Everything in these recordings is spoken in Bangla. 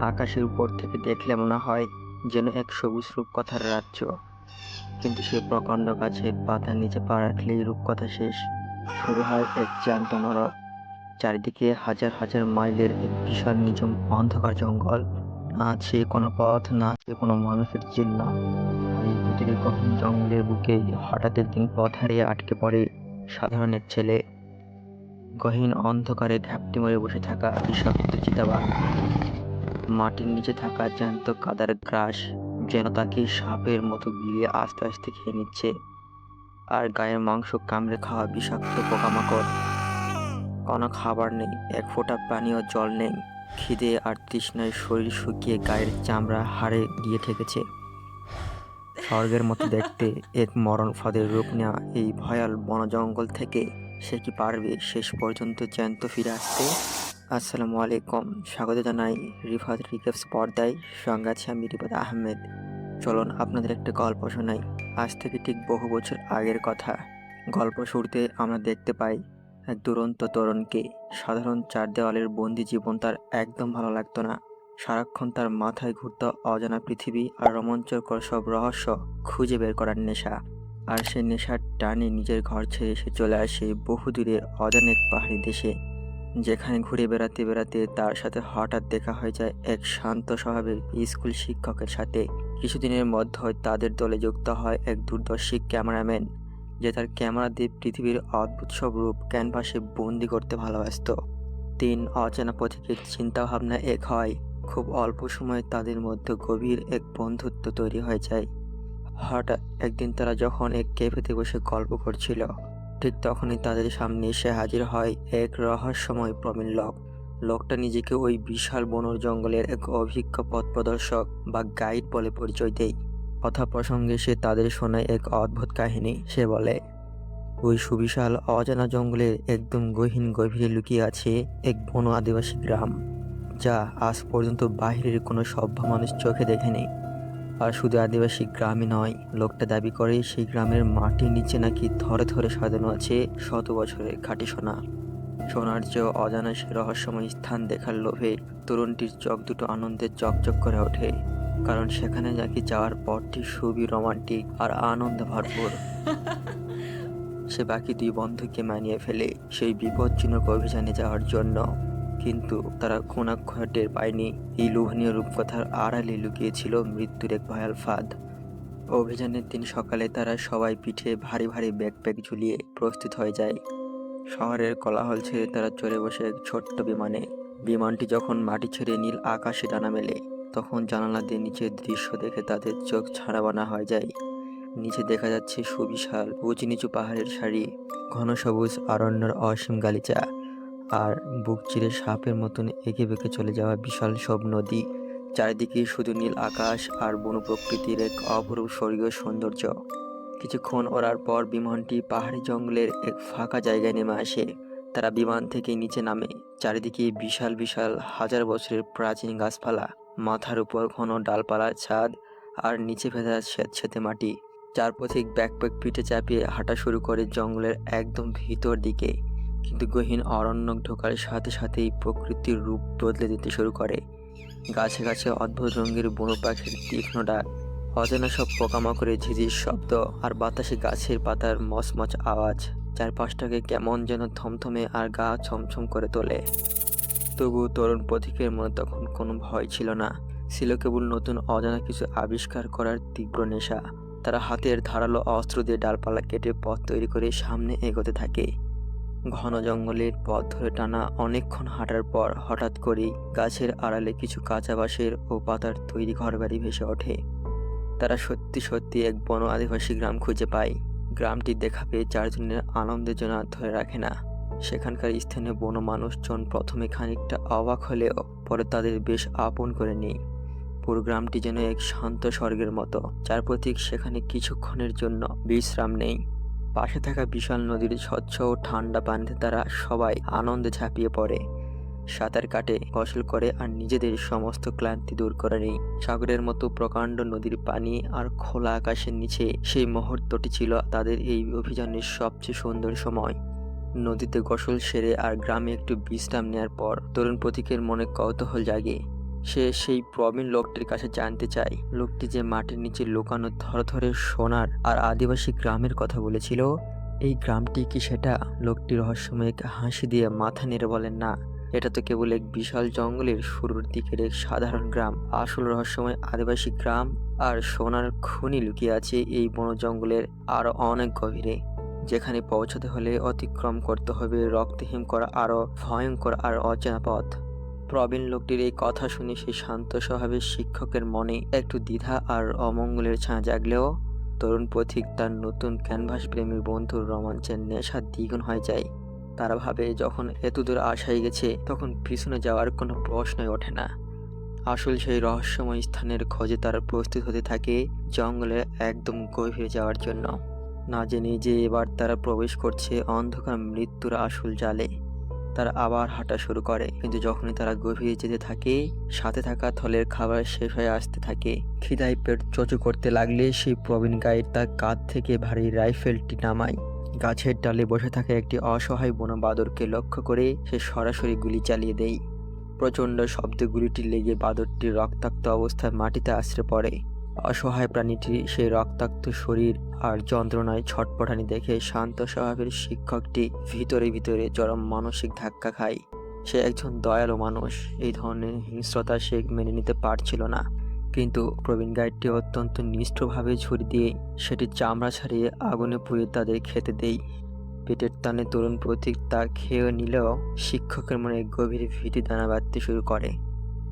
আকাশের উপর থেকে দেখলে মনে হয় যেন এক সবুজ রূপকথার রাজ্য। কিন্তু সেই প্রকাণ্ড গাছের পাতার নিচে পা রাখলেই রূপকথা শেষ। শুরু হয় এক জ্যান্ত নরক। চারিদিকে হাজার হাজার মাইলের এক বিশাল নিঝুম অন্ধকার জঙ্গল। না আছে কোনো পথ, না আছে কোনো মানুষের চিহ্ন। আর এই ভেতরে গহীন জঙ্গলের বুকে হঠাৎ একদিন পথ হারিয়ে আটকে পড়ে সাধারণ এক ছেলে। গহীন অন্ধকারে ঘাপটি মেরে বসে থাকা বিষাক্ত চিতাবাঘ, মাটির নিচে থাকা জ্যান্ত কাদার গ্রাস যেন তাকে সাপের মতো গিলে আস্তে আস্তে খেয়ে নিচ্ছে। আর গায়ের মাংস কামড়ে খাওয়া বিষাক্ত পোকামাকড়। কোনো খাবার নেই, এক ফোঁটা পানীয় জল নেই। খিদে আর তৃষ্ণায় শরীর শুকিয়ে গায়ের চামড়া হাড়ে গিয়ে ঠেকেছে। স্বর্গের মতো দেখতে এক মরণ ফাঁদের রূপ নেওয়া এই ভয়াল বন জঙ্গল থেকে সে কি পারবে শেষ পর্যন্ত জ্যান্ত ফিরে আসতে? আসসালামু আলাইকুম, স্বাগত জানাই রিফাত রিকেপস পর্দায়। সঙ্গে আছি আমি রিফাত আহমেদ। চলুন আপনাদের একটা গল্প শোনাই, আজ থেকে ঠিক বহু বছর আগের কথা। গল্প শুরুতে আমরা দেখতে পাই এক দুরন্ত তরুণকে। সাধারণ চার দেওয়ালের বন্দি জীবন তার একদম ভালো লাগতো না। সারাক্ষণ তার মাথায় ঘুরত অজানা পৃথিবী আর রোমাঞ্চকর সব রহস্য খুঁজে বের করার নেশা। আর সেই নেশার টানে নিজের ঘর ছেড়ে সে চলে আসে বহু দূরের অজানা এক পাহাড়ি দেশে, যেখানে ঘুরে বেড়াতে বেড়াতে তার সাথে হঠাৎ দেখা হয়ে যায় এক শান্ত স্বভাবের স্কুল শিক্ষকের সাথে। কিছুদিনের মধ্যে তাদের দলে যুক্ত হয় এক দূরদর্শী ক্যামেরাম্যান, যে তার ক্যামেরা দিয়ে পৃথিবীর অদ্ভুত সব রূপ ক্যানভাসে বন্দি করতে ভালোবাসত। তিন অচেনা পথিকের চিন্তাভাবনা এক হয়। খুব অল্প সময়ে তাদের মধ্যে গভীর এক বন্ধুত্ব তৈরি হয়ে যায়। হঠাৎ একদিন তারা যখন এক ক্যাফেতে বসে গল্প করছিল, ঠিক তখনই তাদের সামনে এসে হাজির হয় এক রহস্যময় প্রবীণ লোক। লোকটা নিজেকে ওই বিশাল বনর জঙ্গলের এক অভিজ্ঞ পথ প্রদর্শক বা গাইড বলে পরিচয় দেয়। কথা প্রসঙ্গে সে তাদের শোনায় এক অদ্ভুত কাহিনী। সে বলে, ওই সুবিশাল অজানা জঙ্গলের একদম গহীন গভীরে লুকিয়ে আছে এক বন আদিবাসী গ্রাম, যা আজ পর্যন্ত বাহিরের কোনো সভ্য মানুষ চোখে দেখেনি। আর শুধু আদিবাসী গ্রামই নয়, লোকটা দাবি করে সেই গ্রামের মাটির নিচে নাকি থরে থরে সাজানো আছে শত বছরের খাঁটি সোনা। সোনার চেয়েও অজানা সে রহস্যময় স্থান দেখার লোভে তরুণটির চোখ দুটো আনন্দে চকচক করে ওঠে, কারণ সেখানে নাকি যাওয়ার পথটি খুবই রোমান্টিক আর আনন্দ ভরপুর। সে বাকি দুই বন্ধুকে মানিয়ে ফেলে সেই বিপজ্জনক অভিযানে যাওয়ার জন্য। কিন্তু তারা কোনাক্ষরে টের পায়নি এই লোভনীয় রূপকথার আড়ালে লুকিয়েছিল মৃত্যুর এক ভয়াল ফাঁদ। অভিযানের দিন সকালে তারা সবাই পিঠে ভারী ভারী ব্যাকপ্যাক ঝুলিয়ে প্রস্তুত হয়ে যায়। শহরের কোলাহল ছেড়ে তারা চড়ে বসে এক ছোট্ট বিমানে। বিমানটি যখন মাটি ছেড়ে নীল আকাশে ডানা মেলে, তখন জানালা দিয়ে নিচের দৃশ্য দেখে তাদের চোখ ছানাবানা হয়ে যায়। নিচে দেখা যাচ্ছে সুবিশাল উঁচু নিচু পাহাড়ের সারি, ঘন সবুজ অরণ্যের অসীম গালিচা, আর বুক চিরে সাপের মতন এঁকে বেঁকে চলে যাওয়া বিশাল সব নদী। চারিদিকে শুধু নীল আকাশ আর বন প্রকৃতির এক অপরূপ স্বর্গীয় সৌন্দর্য। কিছুক্ষণ ওড়ার পর বিমানটি পাহাড়ি জঙ্গলের এক ফাঁকা জায়গায় নেমে আসে। তারা বিমান থেকে নিচে নামে। চারিদিকে বিশাল বিশাল হাজার বছরের প্রাচীন গাছপালা, মাথার উপর ঘন ডালপালার ছাদ, আর নিচে ভেজা স্যাঁতসেঁতে মাটি। চার পথিক ব্যাকপ্যাক পিঠে চাপিয়ে হাঁটা শুরু করে জঙ্গলের একদম ভিতর দিকে। কিন্তু গহীন অরণ্য ঢোকার সাথে সাথেই প্রকৃতির রূপ বদলে দিতে শুরু করে। গাছে গাছে অদ্ভুত রঙের বন পাখির তীক্ষ্ণ ডাক, অজানা সব পোকামাকড়ের ঝিঝির শব্দ, আর বাতাসে গাছের পাতার মচমচ আওয়াজ চারপাশটাকে কেমন যেন থমথমে আর গা ছমছম করে তোলে। তবু তরুণ পথিকের মনে তখন কোনো ভয় ছিল না, ছিল কেবল নতুন অজানা কিছু আবিষ্কার করার তীব্র নেশা। তারা হাতের ধারালো অস্ত্র দিয়ে ডালপালা কেটে পথ তৈরি করে সামনে এগোতে থাকে। ঘন জঙ্গলের পথ ধরে টানা অনেকক্ষণ হাঁটার পর হঠাৎ করেই গাছের আড়ালে কিছু কাঁচা বাঁশের ও পাতার তৈরি ঘরবাড়ি ভেসে ওঠে। তারা সত্যি সত্যি এক বন আদিবাসী গ্রাম খুঁজে পায়। গ্রামটি দেখা পেয়ে চারজনের আনন্দের জন্য আর ধরে রাখে না। সেখানকার স্থানীয় বন মানুষজন প্রথমে খানিকটা অবাক হলেও পরে তাদের বেশ আপন করে নেয়। পুরো গ্রামটি যেন এক শান্ত স্বর্গের মতো। চার পথিক সেখানে কিছুক্ষণের জন্য বিশ্রাম নেই। পাশে থাকা বিশাল নদীর স্বচ্ছ ও ঠান্ডা পানিতে তারা সবাই আনন্দে ঝাঁপিয়ে পড়ে, সাঁতার কাটে, গোসল করে আর নিজেদের সমস্ত ক্লান্তি দূর করে নেই। সাগরের মতো প্রকাণ্ড নদীর পানি আর খোলা আকাশের নিচে সেই মুহূর্তটি ছিল তাদের এই অভিযানের সবচেয়ে সুন্দর সময়। নদীতে গোসল সেরে আর গ্রামে একটু বিশ্রাম নেওয়ার পর তরুণ পথিকের মনে কৌতূহল জাগে। সে সেই প্রবীণ লোকটির কাছে জানতে চায়, লোকটি যে মাটির নিচে লুকানো থরথরে সোনার আর আদিবাসী গ্রামের কথা বলেছিল, এই গ্রামটি কি সেটা? লোকটি রহস্যময় এক হাসি দিয়ে মাথা নেড়ে বলেন, না, এটা তো কেবল এক বিশাল জঙ্গলের শুরুর দিকের এক সাধারণ গ্রাম। আসল রহস্যময় আদিবাসী গ্রাম আর সোনার খনি লুকিয়ে আছে এই বন জঙ্গলের আরো অনেক গভীরে, যেখানে পৌঁছাতে হলে অতিক্রম করতে হবে রক্তহীন করা আরো ভয়ঙ্কর আর অচেনা পথ। প্রবীণ লোকটির এই কথা শুনে সেই শান্ত স্বভাবের শিক্ষকের মনে একটু দ্বিধা আর অমঙ্গলের ছায়া জাগলেও তরুণ পথিক তার নতুন ক্যানভাস প্রেমীর বন্ধুর রোমাঞ্চের নেশা দ্বিগুণ হয়ে যায়। তারা ভাবে, যখন এতদূর আশায় গেছে তখন পিছনে যাওয়ার কোনো প্রশ্নই ওঠে না। আসল সেই রহস্যময় স্থানের খোঁজে তারা প্রস্তুত হতে থাকে জঙ্গলে একদম গভীরে যাওয়ার জন্য, না জেনে যে এবার তারা প্রবেশ করছে অন্ধকার মৃত্যুর আসল জালে। তারা আবার হাঁটা শুরু করে, কিন্তু যখনই তারা গভীরে যেতে থাকে সাথে থাকা থলের খাবার শেষ হয়ে আসতে থাকে। খিদায় পেট চোচো করতে লাগলে সেই প্রবীণ গাইড তার কাঁধ থেকে ভারী রাইফেলটি নামায়। গাছের ডালে বসে থাকা একটি অসহায় বনবাদরকে লক্ষ্য করে সে সরাসরি গুলি চালিয়ে দেয়। প্রচণ্ড শব্দে গুলিটি লেগে বাদরটি রক্তাক্ত অবস্থায় মাটিতে আছড়ে পড়ে। অসহায় প্রাণীটির সেই রক্তাক্ত শরীর আর যন্ত্রণায় ছটপটানি দেখে শান্ত স্বভাবের শিক্ষকটি ভিতরে ভিতরে চরম মানসিক ধাক্কা খায়। সে একজন দয়ালু মানুষ, এই ধরনের হিংস্রতা সে মেনে নিতে পারছিল না। কিন্তু প্রবীণ গাইডটি অত্যন্ত নিষ্ঠুরভাবে ছুরি দিয়ে সেটির চামড়া ছাড়িয়ে আগুনে পুড়িয়ে তাদের খেতে দেয়। পেটের টানে তরুণ পথিক তা খেয়ে নিলেও শিক্ষকের মনে গভীর ভীতি দানা বাঁধতে শুরু করে।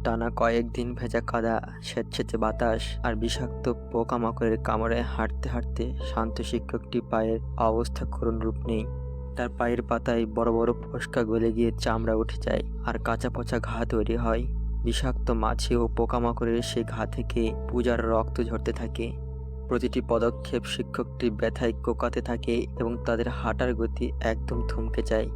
টানা কয়েকদিন ভেজা কাদা, স্যাঁতসেঁতে বাতাস আর বিষাক্ত পোকামাকড়ের কামড়ে হাঁটতে হাঁটতে শান্ত শিক্ষকটি পায়ের অবস্থা করুণ রূপ নেই। তার পায়ের পাতায় বড় বড় ফোস্কা গলে গিয়ে চামড়া উঠে যায় আর কাঁচা পচা ঘা তৈরি হয়। বিষাক্ত মাছি ও পোকামাকড়ের সেই ঘা থেকে পূজার রক্ত ঝরতে থাকে। প্রতিটি পদক্ষেপ শিক্ষকটি ব্যথায় কোকাতে থাকে এবং তাদের হাঁটার গতি একদম থমকে যায়।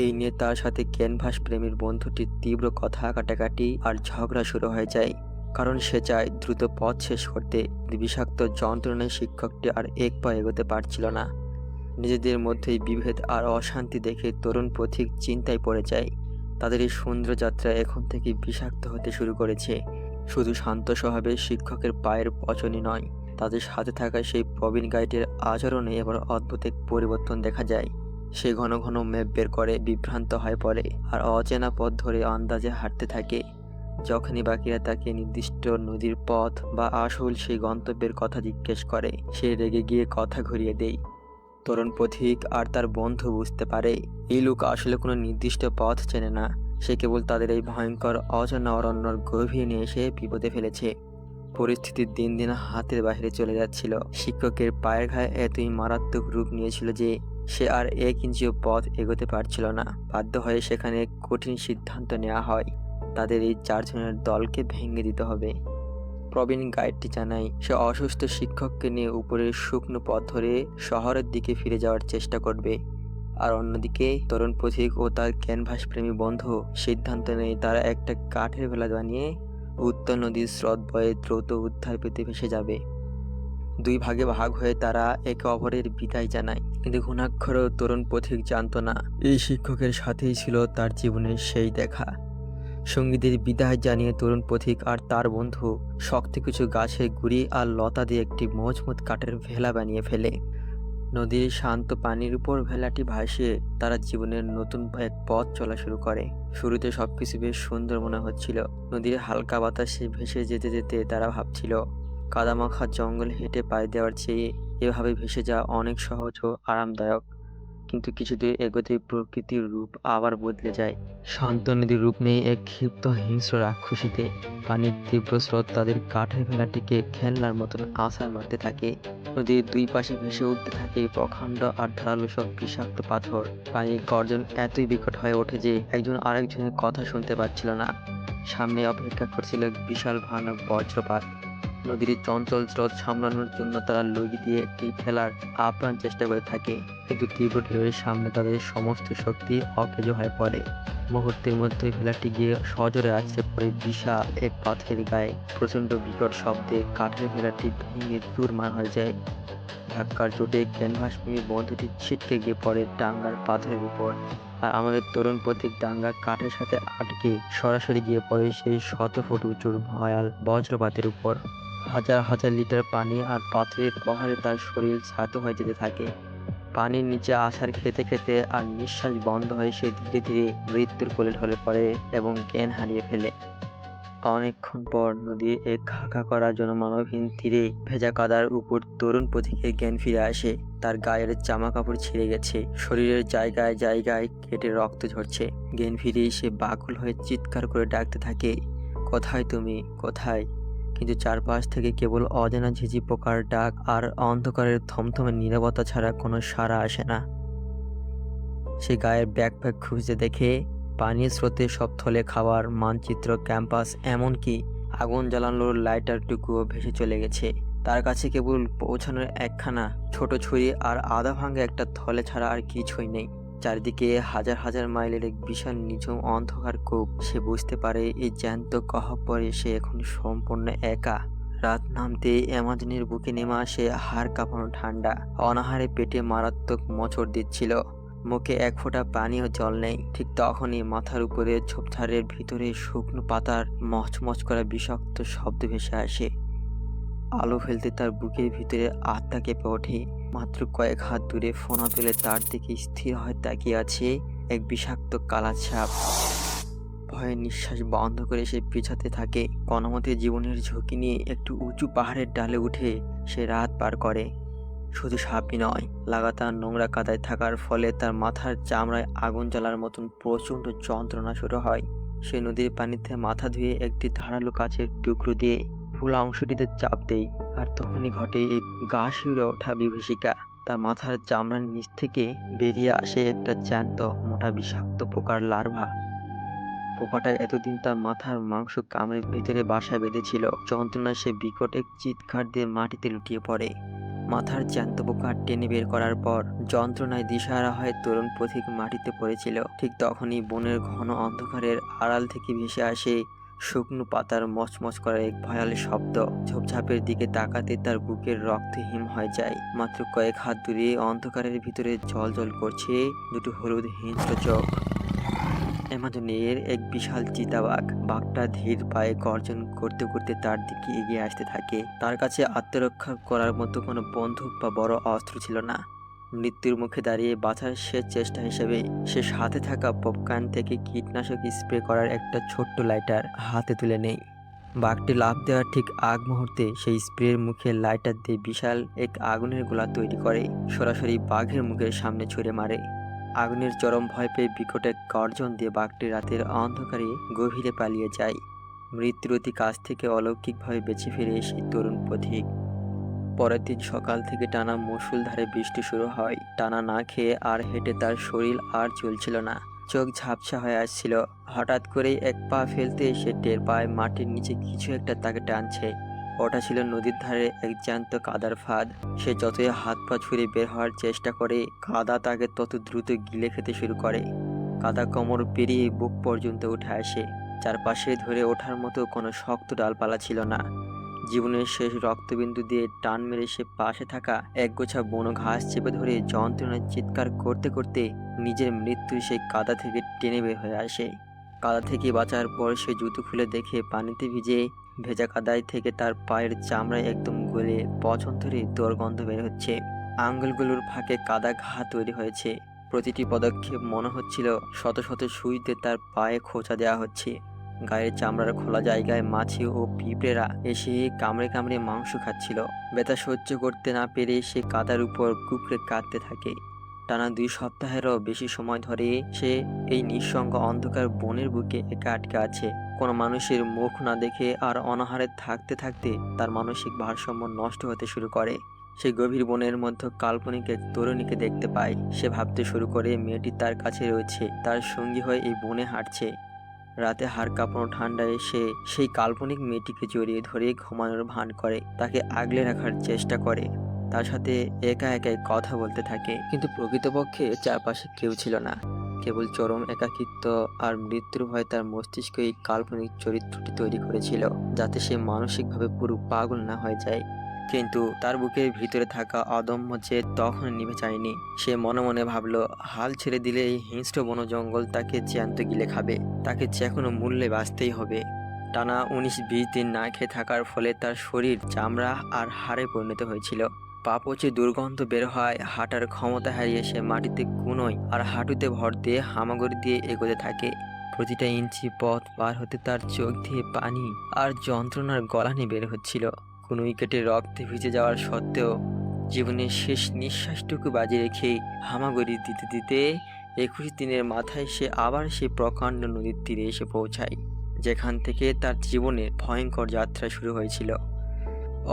এই নিয়ে তার সাথে ক্যানভাস প্রেমীর বন্ধুটির তীব্র কথা কাটাকাটি আর ঝগড়া শুরু হয়ে যায়, কারণ সে চায় দ্রুত পথ শেষ করতে। বিষাক্ত যন্ত্রণায় শিক্ষকটি আর এক পা এগোতে পারছিল না। নিজেদের মধ্যেই বিভেদ আর অশান্তি দেখে তরুণ পথিক চিন্তায় পড়ে যায়। তাদের এই সুন্দর যাত্রা এখন থেকে বিষাক্ত হতে শুরু করেছে। শুধু শান্ত স্বভাবের শিক্ষকের পায়ের পচনই নয়, তাদের সাথে থাকা সেই প্রবীণ গাইডের আচরণে এবার অদ্ভুত এক পরিবর্তন দেখা যায়। সে ঘন ঘন ম্যাপ বের করে বিভ্রান্ত হয়ে পড়ে আর অচেনা পথ ধরে আন্দাজে হাঁটতে থাকে। যখনই বাকিরা তাকে নির্দিষ্ট নদীর পথ বা আসল সেই গন্তব্যের কথা জিজ্ঞেস করে, সে রেগে গিয়ে কথা ঘুরিয়ে দেয়। তরুণ পথিক আর তার বন্ধু বুঝতে পারে এই লোক আসলে কোনো নির্দিষ্ট পথ চেনে না। সে কেবল তাদের এই ভয়ঙ্কর অজানা অরণ্যর গভীরে নিয়ে এসে বিপদে ফেলেছে। পরিস্থিতি দিন দিন হাতের বাইরে চলে যাচ্ছিল। শিক্ষকের পায়ের ঘায়ে এতই মারাত্মক রূপ নিয়েছিল যে সে আর 1 ইঞ্চিও পথ এগোতে পারছিল না। বাধ্য হয়ে সেখানে এক কঠিন সিদ্ধান্ত নেওয়া হয়, তাদের এই 4 জনের দলকে ভেঙে দিতে হবে। প্রবীণ গাইডটি জানায় সে অসুস্থ শিক্ষককে নিয়ে উপরের শুকনো পথ ধরে শহরের দিকে ফিরে যাওয়ার চেষ্টা করবে। আর অন্যদিকে তরুণ পথিক ও তার ক্যানভাস প্রেমী বন্ধু সিদ্ধান্ত নেয় তারা একটা কাঠের ভেলা বানিয়ে উত্তর নদীর স্রোত বয়ে দ্রুত উদ্ধার পেতে ভেসে যাবে। 2 ভাগে ভাগ হয়ে তারা একে অপরের বিদায় জানায়, কিন্তু ঘুণাক্ষরেও তরুণ পথিক জানতো না এই শিক্ষকের সাথেই ছিল তার জীবনের সেই দেখা। সঙ্গীদের বিদায় জানিয়ে তরুণ পথিক আর তার বন্ধু শক্ত কিছু গাছের গুঁড়ি আর লতা দিয়ে একটি মজবুত কাঠের ভেলা বানিয়ে ফেলে। নদীর শান্ত পানির উপর ভেলাটি ভাসিয়ে তারা জীবনের নতুন এক পথ চলা শুরু করে। শুরুতে সবকিছু বেশ সুন্দর মনে হচ্ছিল। নদীর হালকা বাতাসে ভেসে যেতে যেতে তারা ভাবছিল, কাদামাখা জঙ্গল হেঁটে পাড়ি দেওয়ার চেয়ে এভাবে ভেসে যাওয়া অনেক সহজ ও আরামদায়ক। কিন্তু কিছুদূর এগোতেই প্রকৃতির রূপ আবার বদলে যায়। শান্ত নদীর রূপ নেই এক ক্ষিপ্ত হিংস্র রাক্ষসীতে। পানির তীব্র স্রোত তাদের কাঠের ভেলাটিকে খেলনার মতন আছাড় মারতে থাকে। নদীর 2 পাশে ভেসে উঠতে থাকে প্রকাণ্ড আর ধারালো সব বিষাক্ত পাথর। পানির গর্জন এতই বিকট হয়ে ওঠে যে একজন আরেকজনের কথা শুনতে পাচ্ছিল না। সামনে অপেক্ষা করছিল এক বিশাল ভয়ানক বজ্রপাত। নদীর চঞ্চল স্রোত সামলানোর জন্য তারা লগি দিয়ে একটি ফেলার আপ্রাণ চেষ্টা করে থাকে, কিন্তু তীব্র ঢেউয়ের সামনে তাদের সমস্ত শক্তি অকেজো হয়ে পড়ে। মুহূর্তের মধ্যে ফেলাটি গিয়ে সজোরে আছড়ে পড়ে বিশাল এক পাথরের গায়ে। প্রচণ্ড বিকট শব্দে কাঠের ফেলাটি ভেঙে চুরমার হয়ে যায়। ধাক্কার চোটে ক্যানভাস প্রেমী বন্ধুটি ছিটকে গিয়ে পড়ে টাঙ্গার পাথরের উপর। আর আমাদের তরুণ পথিক ডাঙ্গা কাঠের সাথে আটকে সরাসরি গিয়ে পড়ে সেই ১০০ ফুট উঁচুর ভয়াল বজ্রপাতের উপর। হাজার হাজার লিটার পানি আর পাথরের প্রহারে তার শরীর ছাতু হয়ে যেতে থাকে। পানির নিচে আছাড় খেতে খেতে আর নিঃশ্বাস বন্ধ হয়ে সে ধীরে ধীরে মৃত্যুর কোলে ঢলে পড়ে এবং জ্ঞান হারিয়ে ফেলে। অনেকক্ষণ পর নদীর এক খাঁকা করা জনমানবহীন তীরে ভেজা কাদার উপর তরুণ পথিকের জ্ঞান ফিরে আসে। তার গায়ের জামা কাপড় ছিঁড়ে গেছে, শরীরের জায়গায় জায়গায় কেটে রক্ত ঝরছে। জ্ঞান ফিরে সে ব্যাকুল হয়ে চিৎকার করে ডাকতে থাকে, কোথায় তুমি, কোথায়? কিন্তু চারপাশ থেকে কেবল অজানা ঝিঝি পোকার ডাক আর অন্ধকারের থমথমে নীরবতা ছাড়া কোনো সাড়া আসে না। সে গায়ের ব্যাকপ্যাক খুঁজতে দেখে পানির স্রোতে সব থলে খাবার, মানচিত্র, ক্যাম্পাস, এমনকি আগুন জ্বালানোর লাইটারটুকুও ভেসে চলে গেছে। তার কাছে কেবল পৌঁছানোর একখানা ছোট ছুরি আর আধা ভাঙা একটা থলে ছাড়া আর কিছুই নেই। চারিদিকে হাজার হাজার মাইলের এক বিশাল নিঝুম অন্ধকার কূপ। সে বুঝতে পারে এই জ্যান্ত গহ্বরে সে এখন সম্পূর্ণ একা। রাত নামতেই অ্যামাজনের বুকে নেমে আসে হাড় কাঁপানো ঠান্ডা। অনাহারে পেটে মারাত্মক মোচড় দিচ্ছিল। মুখে এক ফোঁটা পানিও জল নেই। ঠিক তখনই মাথার উপরে ঝোপঝাড়ের ভিতরে শুকনো পাতার মচমচ করা বিষাক্ত শব্দ ভেসে আসে। আলো ফেলতে তার বুকের ভিতরে আত্মা কেঁপে ওঠে। মাত্র কয়েক হাত দূরে ফোনা তুলে তার দিকে স্থির হয়ে তাকিয়ে আছে এক বিষাক্ত কালা সাপ। ভয়ে নিঃশ্বাস বন্ধ করে সে পিছাতে থাকে। কোনোমতে জীবনের ঝুঁকি নিয়ে একটু উঁচু পাহাড়ের ডালে উঠে সে রাত পার করে। শুধু সাপই নয়, লাগাতার নোংরা কাদায় থাকার ফলে তার মাথার চামড়ায় আগুন জ্বালার মতন প্রচণ্ড যন্ত্রণা শুরু হয়। সে নদীর পানিতে মাথা ধুয়ে একটি ধারালো কাচের টুকরো দিয়ে ফুলা অংশটিতে চাপ দেয়। আর তখনই ঘটে এই গা শিউরে ওঠা বিভীষিকা। তার মাথার চামড়ার নিচ থেকে বেরিয়ে আসে একটা জ্যান্ত মোটা বিষাক্ত পোকার লার্ভা। পোকাটা এতদিন তার মাথার মাংস কামড়ে ভেতরে বাসা বেঁধেছিল। যন্ত্রণায় সে বিকট এক চিৎকার দিয়ে মাটিতে লুটিয়ে পড়ে। মাথার জ্যান্ত পোকা টেনে বের করার পর যন্ত্রণায় দিশাহারা হয়ে তরুণ পথিক মাটিতে পড়েছিল। ঠিক তখনই বনের ঘন অন্ধকারের আড়াল থেকে ভেসে আসে শুকনো পাতার মচমচ করার এক ভয়াল শব্দ। ঝোপঝাপের দিকে তাকাতে তার বুকের রক্ত হিম হয়ে যায়। মাত্র কয়েক হাত দূরে অন্ধকারের ভিতরে জ্বলজ্বল করছে দুটো হলুদ হিংস্র চোখ। অ্যামাজনের এক বিশাল চিতাবাঘ। বাঘটা ধীর পায়ে গর্জন করতে করতে তার দিকে এগিয়ে আসতে থাকে। তার কাছে আত্মরক্ষা করার মতো কোনো বন্দুক বা বড় অস্ত্র ছিল না। মৃত্যুর মুখে দাঁড়িয়ে বাঁচার শেষ চেষ্টা হিসেবে সে হাতে থাকা পপকর্ন থেকে কীটনাশক স্প্রে করার একটা ছোট্ট লাইটার হাতে তুলে নেয়। বাঘটি লাফ দেওয়ার ঠিক আগ মুহূর্তে সেই স্প্রের মুখে লাইটার দিয়ে বিশাল এক আগুনের গোলা তৈরি করে সরাসরি বাঘের মুখের সামনে ছুঁড়ে মারে। আগুনের চরম ভয় পেয়ে বিকট এক গর্জন দিয়ে বাঘটি রাতের অন্ধকারে গভীরে পালিয়ে যায়। মৃত্যুর অতি কাছ থেকে অলৌকিকভাবে বেঁচে ফিরে সেই তরুণ পথিক। পরের দিন সকাল থেকে টানা মুষলধারে বৃষ্টি শুরু হয়। টানা না খেয়ে আর হেঁটে তার শরীর আর চলছিল না। চোখ ঝাপসা হয়ে আসছিল। হঠাৎ করেই এক পা ফেলতে সে টের পায় মাটির নিচে কিছু একটা তাকে টানছে। ওটা ছিল নদীর ধারে এক জ্যান্ত কাদার ফাঁদ। সে যতই হাত পা ছুঁড়ে বের হওয়ার চেষ্টা করে, কাদা তাকে তত দ্রুত গিলে খেতে শুরু করে। কাদা কোমর পেরিয়ে বুক পর্যন্ত উঠে আসে। চারপাশে ধরে ওঠার মতো কোনো শক্ত ডালপালা ছিল না। জীবনের শেষ রক্তবিন্দু দিয়ে টান মেরে সে পাশে থাকা একগোছা বুনো ঘাস চেপে ধরে যন্ত্রণায় চিৎকার করতে করতে নিজের মৃত্যু সেই কাদা থেকে টেনে বের হয়ে আসে। কাদা থেকে বাঁচার পর সে জুতো খুলে দেখে পানিতে ভিজে ভেজা কাদায় থেকে তার পায়ের চামড়ায় একদম গলে পছন ধরে দুর্গন্ধ বের হচ্ছে। আঙ্গুলগুলোর ফাঁকে কাদা ঘা তৈরি হয়েছে। প্রতিটি পদক্ষেপ মনে হচ্ছিল শত শত সুইতে তার পায়ে খোঁচা দেওয়া হচ্ছে। গায়ের চামড়ার খোলা জায়গায় মাছি ও পিঁপড়েরা এসে কামড়ে কামড়ে মাংস খাচ্ছিল। ব্যথা সহ্য করতে না পেরে সে কাদার উপর কুঁকড়ে কাঁদতে থাকে। টানা 2 সপ্তাহেরও বেশি সময় ধরে সে এই নিঃসঙ্গ অন্ধকার বনের বুকে একা আটকে আছে। কোনো মানুষের মুখ না দেখে আর অনাহারে থাকতে থাকতে তার মানসিক ভারসাম্য নষ্ট হতে শুরু করে। সে গভীর বনের মধ্যে কাল্পনিক এক তরুণীকে দেখতে পায়। সে ভাবতে শুরু করে মেয়েটি তার কাছে রয়েছে, তার সঙ্গী হয়ে এই বনে হাঁটছে। রাতে হাড় কাঁপানো ঠান্ডায় সে সেই কাল্পনিক মেয়েটিকে জড়িয়ে ধরে ঘুমানোর ভান করে, তাকে আগলে রাখার চেষ্টা করে, তার সাথে একা একাই কথা বলতে থাকে। কিন্তু প্রকৃতপক্ষে চারপাশে কেউ ছিল না, কেবল চরম একাকিত্ব আর মৃত্যুর ভয় তার মস্তিষ্কে এই কাল্পনিক চরিত্রটি তৈরি করেছিল, যাতে সে মানসিকভাবে পুরো পাগল না হয়ে যায়। কিন্তু তার বুকের ভিতরে থাকা অদম্য জেদ তখন নিভে যায়নি। সে মনে মনে ভাবল, হাল ছেড়ে দিলে এই হিংস্র বন জঙ্গল তাকে জ্যান্ত গিলে খাবে। তাকে যে কোনো মূল্যে বাঁচতেই হবে। টানা 19-20 দিন না খেয়ে থাকার ফলে তার শরীর চামড়া আর হাড়ে পরিণত হয়েছিল। পা পচে দুর্গন্ধ বের হয়, হাঁটার ক্ষমতা হারিয়ে সে মাটিতে কুনোয় আর হাঁটুতে ভর দিয়ে হামাগুড়ি দিয়ে এগোতে থাকে। প্রতিটা ইঞ্চি পথ পার হতে তার চোখ দিয়ে পানি আর যন্ত্রণার গলানি বের হচ্ছিল। কুনুই কেটে রক্তে ভিজে যাওয়ার সত্ত্বেও জীবনের শেষ নিঃশ্বাসটুকু বাজি রেখে হামাগুড়ি দিতে দিতে 21 দিনের মাথায় সে আবার সেই প্রকাণ্ড নদীর তীরে এসে পৌঁছায়, যেখান থেকে তার জীবনের ভয়ঙ্কর যাত্রা শুরু হয়েছিল।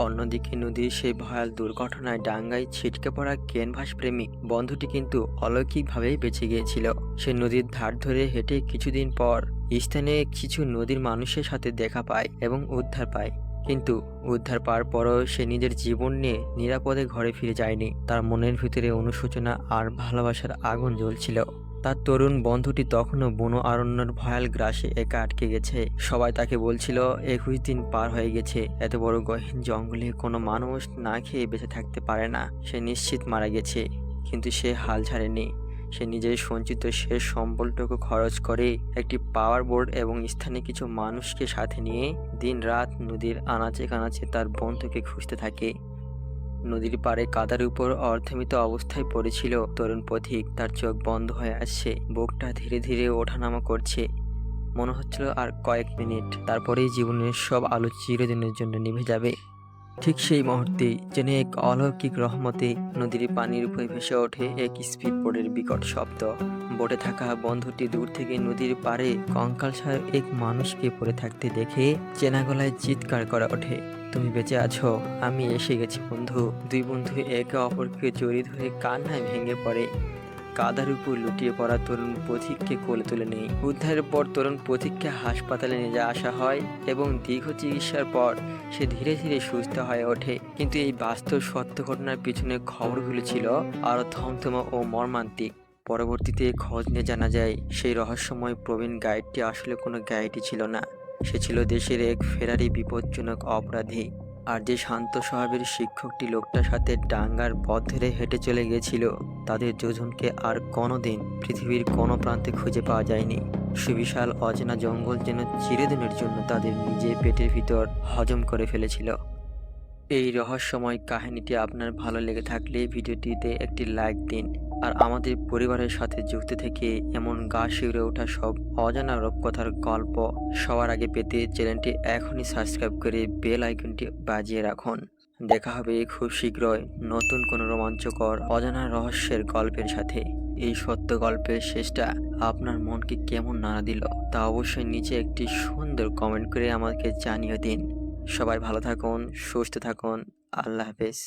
অন্যদিকে নদীর সেই ভয়াল দুর্ঘটনায় ডাঙ্গায় ছিটকে পড়া ক্যানভাস প্রেমিক বন্ধুটি কিন্তু অলৌকিকভাবেই বেঁচে গিয়েছিল। সে নদীর ধার ধরে হেঁটে কিছুদিন পর স্থানীয় কিছু নদীর মানুষের সাথে দেখা পায় এবং উদ্ধার পায়। কিন্তু উদ্ধার পাওয়ার পরও সে নিজের জীবন নিয়ে নিরাপদে ঘরে ফিরে যায়নি। তার মনের ভিতরে অনুশোচনা আর ভালোবাসার আগুন জ্বলছিল। তার তরুণ বন্ধুটি তখনও বনো অরণ্যের ভয়াল গ্রাসে একা আটকে গেছে। সবাই তাকে বলছিল 21 দিন পার হয়ে গেছে, এত বড় গহীন জঙ্গলে কোনো মানুষ না খেয়ে বেঁচে থাকতে পারে না, সে নিশ্চিত মারা গেছে। কিন্তু সে হাল ছাড়েনি। সে নিজের সঞ্চিত শেষ সম্বলটুকু খরচ করে একটি পাওয়ার বোর্ড এবং স্থানীয় কিছু মানুষকে সাথে নিয়ে দিন রাত নদীর আনাচে কানাচে তার বন্ধুকে খুঁজতে থাকে। নদীর পাড়ে কাদার উপর অর্ধমৃত অবস্থায় পড়েছিল তরুণ পথিক। তার চোখ বন্ধ হয়ে আসছে, বুকটা ধীরে ধীরে ওঠানামা করছে। মনে হচ্ছিল আর কয়েক মিনিট, তারপরেই জীবনের সব আলো চিরদিনের জন্য নিভে যাবে। ঠিক সেই মুহূর্তেই যেন এক অলৌকিক রহমতে নদীর পানির উপরে ভেসে ওঠে এক স্পিড বোটের বিকট শব্দ। বোটে থাকা বন্ধুটি দূর থেকে নদীর পাড়ে কঙ্কালসার এক মানুষকে পড়ে থাকতে দেখে চেনা গলায় চিৎকার করে ওঠে, তুমি বেঁচে আছো, আমি এসে গেছি বন্ধু। দুই বন্ধু একে অপরকে জড়িয়ে ধরে কান্নায় ভেঙে পড়ে। কাদার উপর লুটিয়ে পড়া তরুণ পথিককে কোলে তুলে নেই। উদ্ধারের পর তরুণ পথিককে হাসপাতালে নিয়ে আসা হয় এবং দীর্ঘ চিকিৎসার পর সে ধীরে ধীরে সুস্থ হয়ে ওঠে। কিন্তু এই বাস্তব সত্য ঘটনার পিছনে খবরগুলো ছিল আরও থমথমে ও মর্মান্তিক। পরবর্তীতে খোঁজ নিয়ে জানা যায়, সেই রহস্যময় প্রবীণ গাইডটি আসলে কোনো গাইডই ছিল না। সে ছিল দেশের এক ফেরারি বিপজ্জনক অপরাধী। আর যে শান্ত স্বভাবের শিক্ষকটি লোকটার সাথে ডাঙ্গার পথ ধরে হেঁটে চলে গিয়েছিল, তাদের দুজনকে আর কোনোদিন পৃথিবীর কোনো প্রান্তে খুঁজে পাওয়া যায়নি। সুবিশাল অজানা জঙ্গল যেন চিরদিনের জন্য তাদের নিজের পেটের ভিতর হজম করে ফেলেছিল। এই রহস্যময় কাহিনীটি আপনার ভালো লেগে থাকলে ভিডিওটিতে একটি লাইক দিন। আর আমাদের পরিবারের সাথে যুক্ত থেকে এমন গা শিউরে ওঠা সব অজানা রূপকথার গল্প সবার আগে পেতে চ্যানেলটি এখনই সাবস্ক্রাইব করে বেল আইকনটি বাজিয়ে রাখুন। দেখা হবে খুব শীঘ্রই নতুন কোনো রোমাঞ্চকর অজানা রহস্যের গল্পের সাথে। এই সত্য গল্পের শেষটা আপনার মনকে কেমন নাড়া দিল তা অবশ্যই নিচে একটি সুন্দর কমেন্ট করে আমাকে জানিয়ে দিন। সবাই ভালো থাকুন, সুস্থ থাকুন। আল্লাহ হাফেজ।